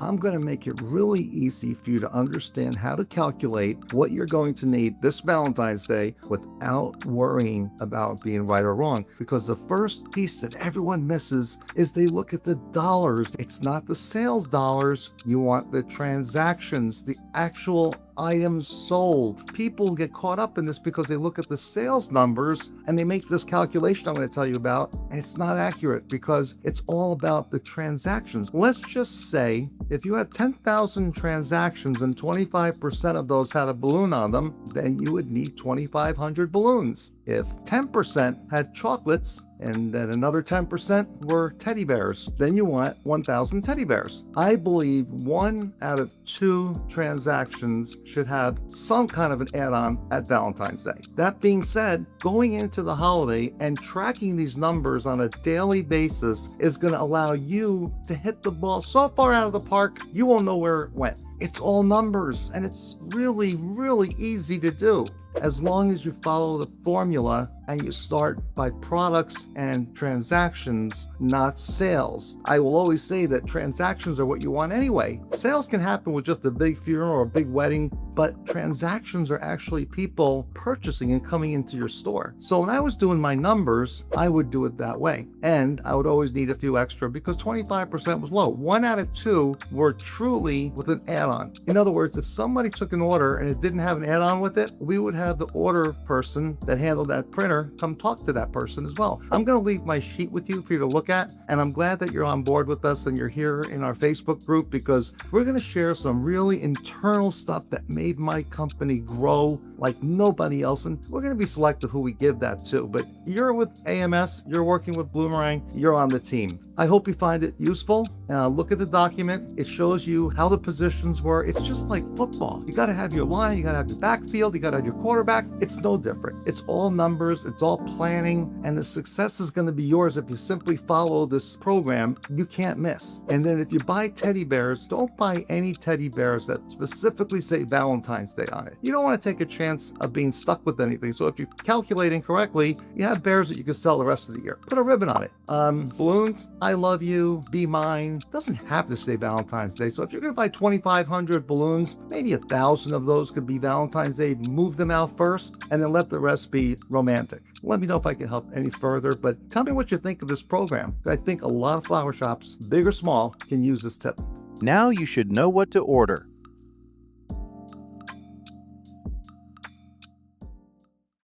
I'm going to make it really easy for you to understand how to calculate what you're going to need this Valentine's Day without worrying about being right or wrong. Because the first piece that everyone misses is they look at the dollars. It's not the sales dollars. You want the transactions, the actual items sold. People get caught up in this because they look at the sales numbers and they make this calculation I'm going to tell you about, and it's not accurate because it's all about the transactions. Let's just say if you had 10,000 transactions and 25% of those had a balloon on them, then you would need 2,500 balloons. If 10% had chocolates and then another 10% were teddy bears, then you want 1,000 teddy bears. I believe 1 out of 2 transactions should have some kind of an add-on at Valentine's Day. That being said, going into the holiday and tracking these numbers on a daily basis is going to allow you to hit the ball so far out of the park, you won't know where it went. It's all numbers, and it's really, really easy to do. As long as you follow the formula and you start by products and transactions, not sales. I will always say that transactions are what you want anyway. Sales can happen with just a big funeral or a big wedding, but transactions are actually people purchasing and coming into your store. So when I was doing my numbers, I would do it that way. And I would always need a few extra because 25% was low. 1 out of 2 were truly with an add-on. In other words, if somebody took an order and it didn't have an add-on with it, we would have the order person that handled that printer come talk to that person as well. I'm going to leave my sheet with you for you to look at, and I'm glad that you're on board with us and you're here in our Facebook group because we're going to share some really internal stuff that made my company grow like nobody else, and we're going to be selective who we give that to. But you're with AMS, you're working with Bloomerang, you're on the team. I hope you find it useful. Look at the document. It shows you how the positions were. It's just like football. You got to have your line, you got to have your backfield, you got to have your quarterback. It's no different. It's all numbers, it's all planning, and the success is going to be yours if you simply follow this program you can't miss. And then if you buy teddy bears, don't buy any teddy bears that specifically say Valentine's Day on it. You don't want to take a chance of being stuck with anything. So if you're calculating correctly, you have bears that you can sell the rest of the year. Put a ribbon on it. Balloons, I love you, be mine. Doesn't have to say Valentine's Day. So if you're going to buy 2,500 balloons, maybe 1,000 of those could be Valentine's Day. Move them out first and then let the rest be romantic. Let me know if I can help any further, but tell me what you think of this program. I think a lot of flower shops, big or small, can use this tip. Now you should know what to order.